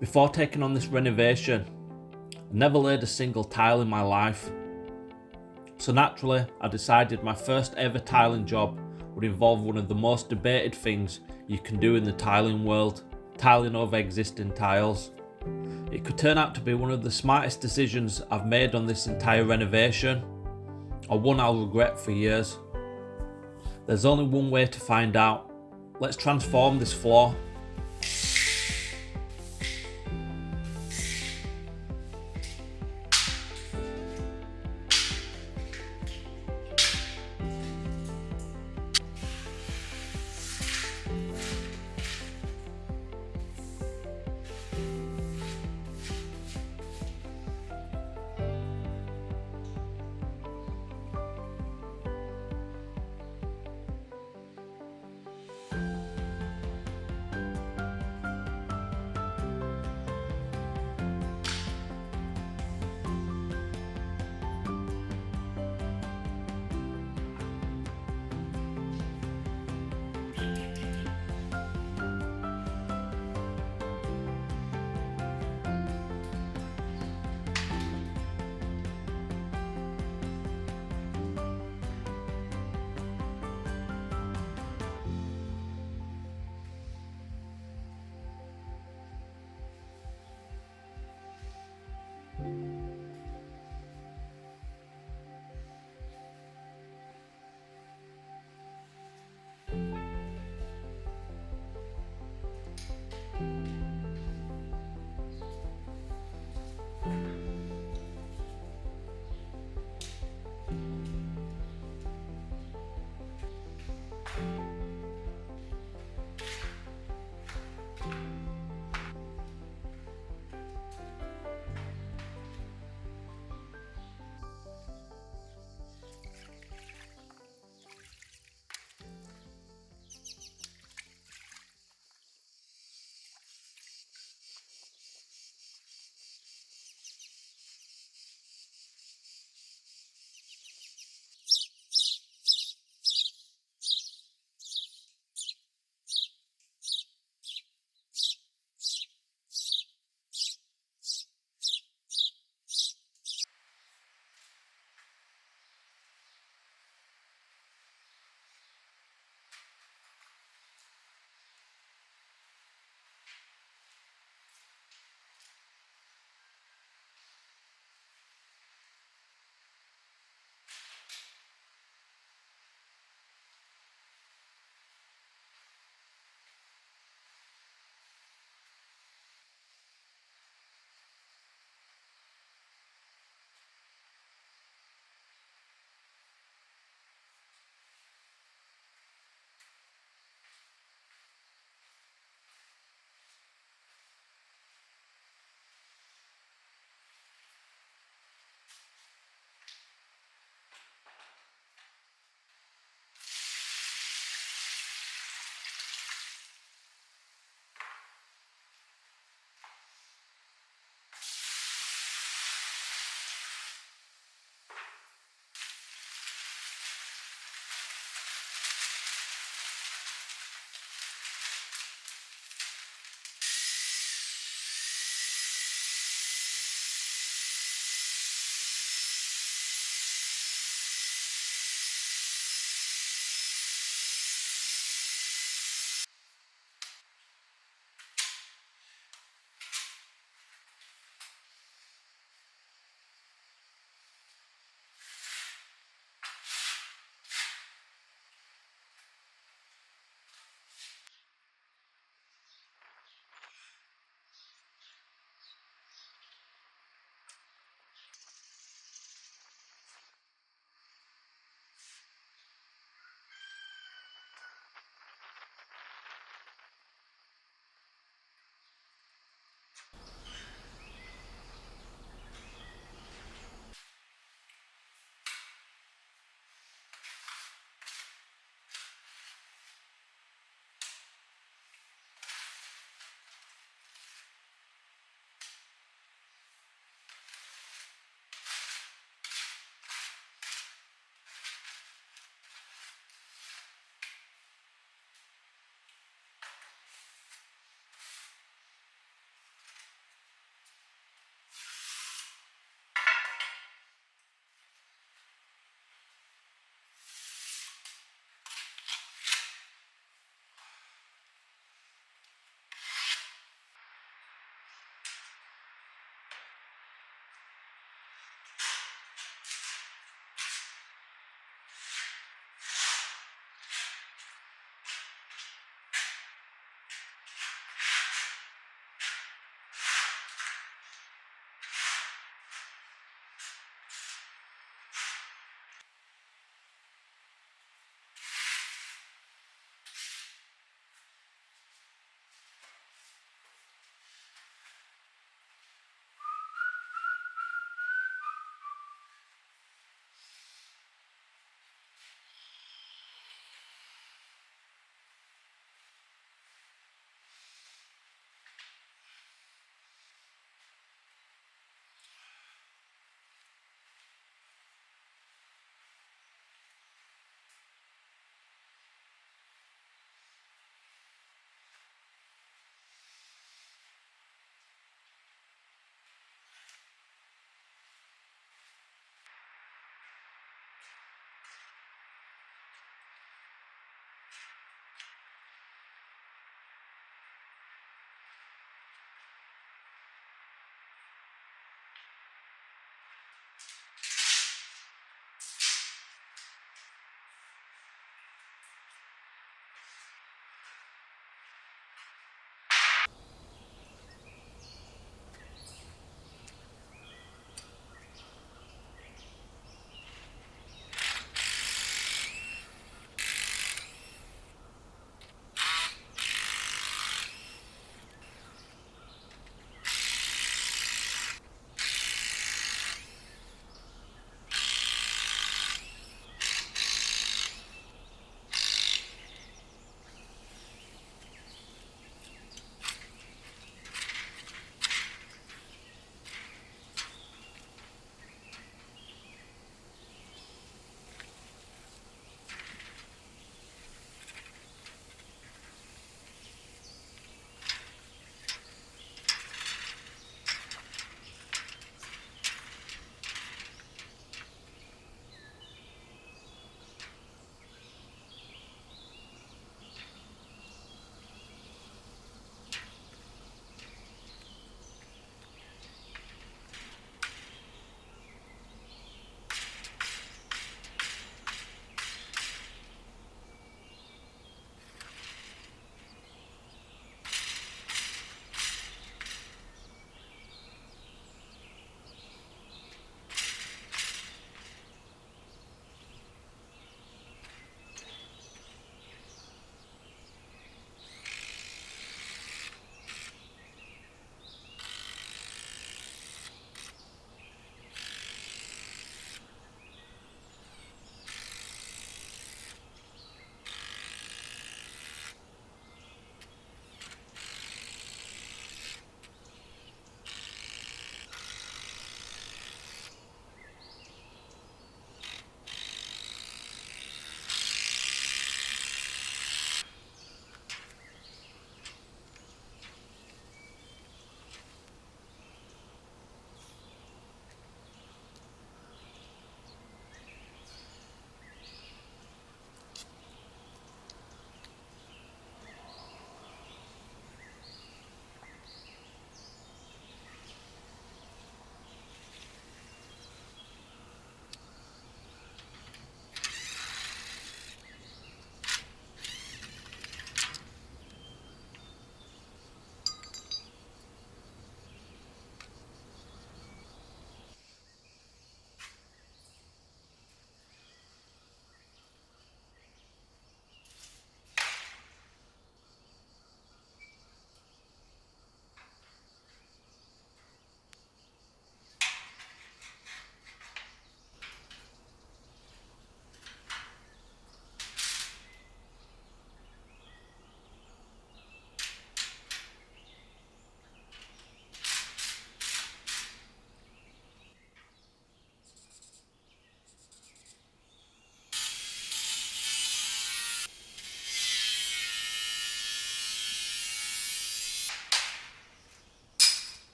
Before taking on this renovation, I never laid a single tile in my life. So naturally, I decided my first ever tiling job would involve one of the most debated things you can do in the tiling world, tiling over existing tiles. It could turn out to be one of the smartest decisions I've made on this entire renovation, or one I'll regret for years. There's only one way to find out. Let's transform this floor.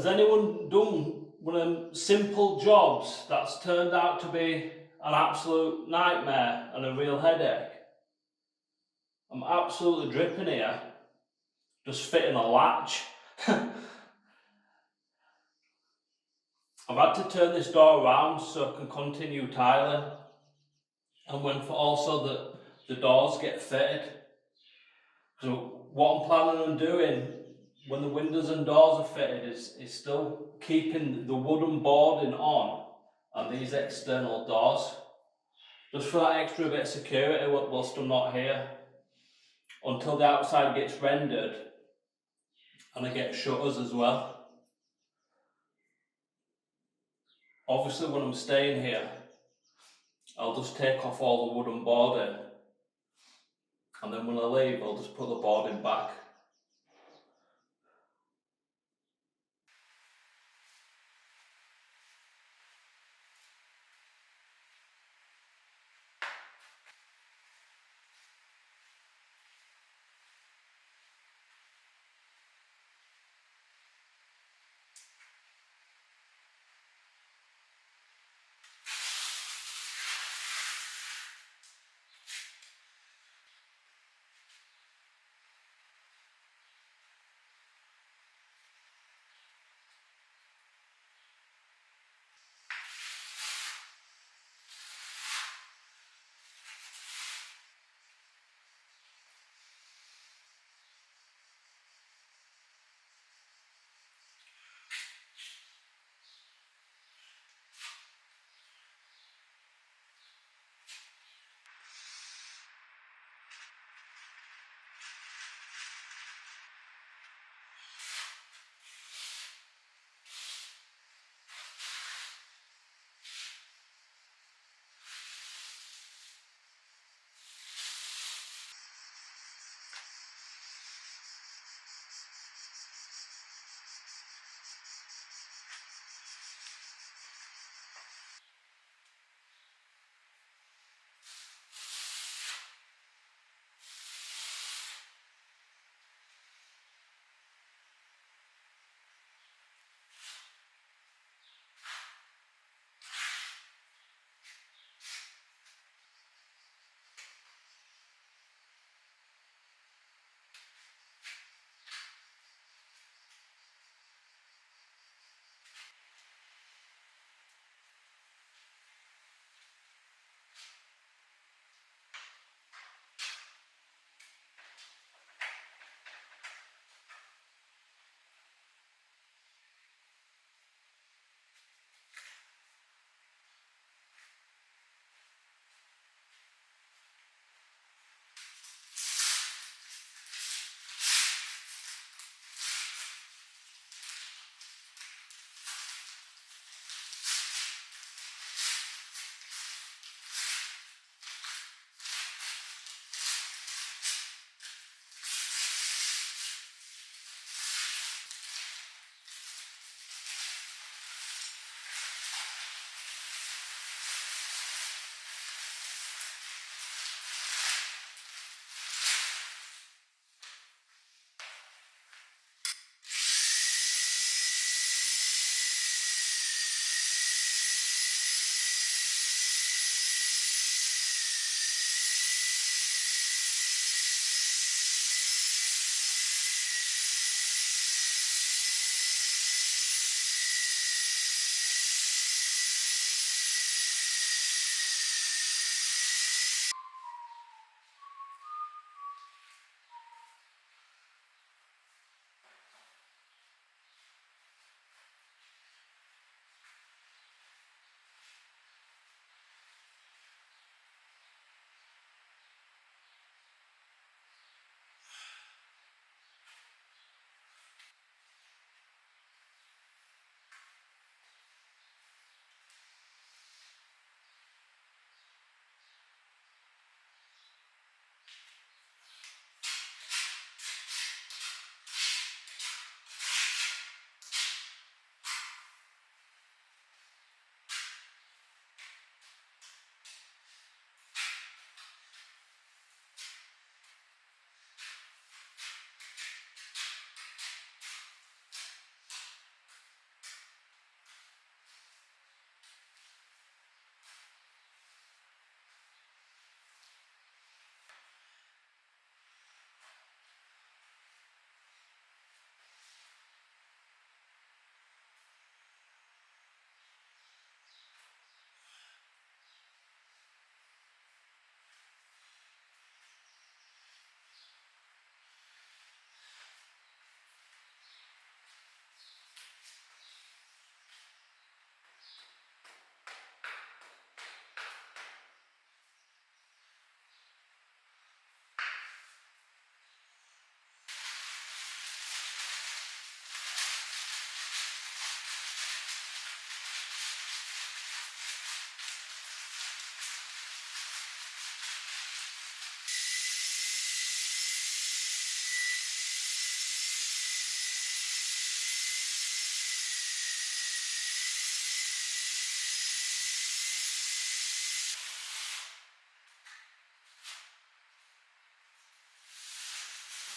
Has anyone done one of them simple jobs that's turned out to be an absolute nightmare and a real headache? I'm absolutely dripping here, just fitting a latch. I've had to turn this door around so I can continue tiling, and when for also that the doors get fitted. So what I'm planning on doing when the windows and doors are fitted is still keeping the wooden boarding on and these external doors, just for that extra bit of security whilst I'm not here, until the outside gets rendered and I get shutters as well. Obviously when I'm staying here, I'll just take off all the wooden boarding, and then when I leave I'll just put the boarding back.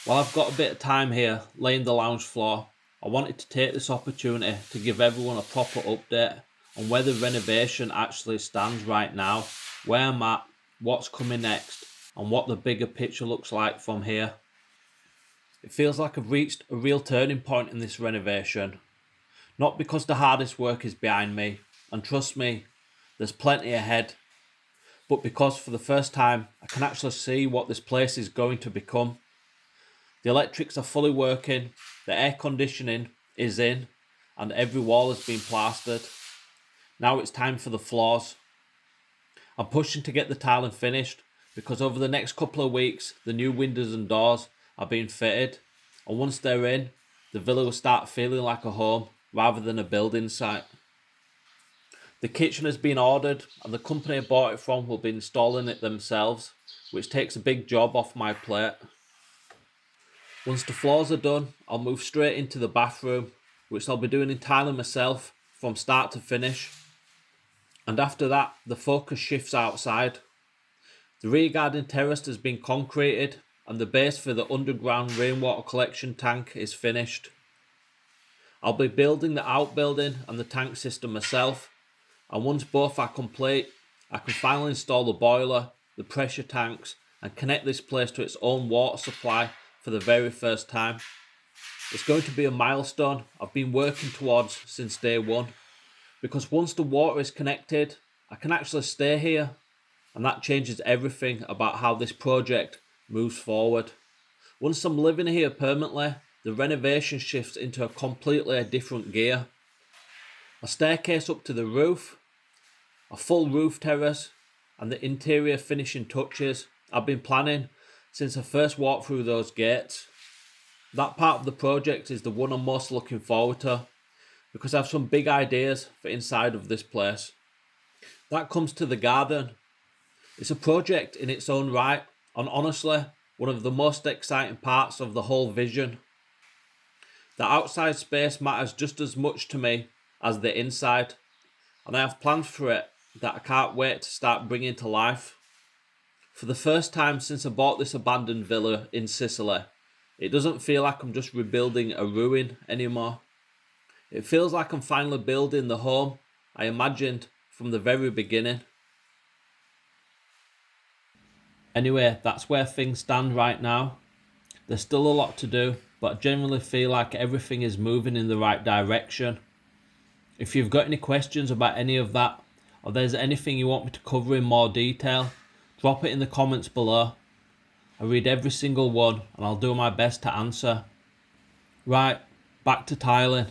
While I've got a bit of time here laying the lounge floor, I wanted to take this opportunity to give everyone a proper update on where the renovation actually stands right now, where I'm at, what's coming next, and what the bigger picture looks like from here. It feels like I've reached a real turning point in this renovation. Not because the hardest work is behind me, and trust me, there's plenty ahead, but because for the first time I can actually see what this place is going to become. The electrics are fully working, the air conditioning is in, and every wall has been plastered. Now it's time for the floors. I'm pushing to get the tiling finished because over the next couple of weeks the new windows and doors are being fitted, and once they're in, the villa will start feeling like a home rather than a building site. The kitchen has been ordered and the company I bought it from will be installing it themselves, which takes a big job off my plate. Once the floors are done, I'll move straight into the bathroom, which I'll be doing entirely myself from start to finish. And after that, the focus shifts outside. The rear garden terrace has been concreted and the base for the underground rainwater collection tank is finished. I'll be building the outbuilding and the tank system myself, and once both are complete, I can finally install the boiler, the pressure tanks, and connect this place to its own water supply for the very first time. It's going to be a milestone I've been working towards since day one, because once the water is connected, I can actually stay here, and that changes everything about how this project moves forward. Once I'm living here permanently, the renovation shifts into a completely different gear. A staircase up to the roof, a full roof terrace, and the interior finishing touches I've been planning since I first walked through those gates. That part of the project is the one I'm most looking forward to, because I have some big ideas for inside of this place. That comes to the garden. It's a project in its own right, and honestly, one of the most exciting parts of the whole vision. The outside space matters just as much to me as the inside, and I have plans for it that I can't wait to start bringing to life. For the first time since I bought this abandoned villa in Sicily, it doesn't feel like I'm just rebuilding a ruin anymore. It feels like I'm finally building the home I imagined from the very beginning. Anyway, that's where things stand right now. There's still a lot to do, but I generally feel like everything is moving in the right direction. If you've got any questions about any of that, or there's anything you want me to cover in more detail, drop it in the comments below. I read every single one and I'll do my best to answer. Right, back to tiling.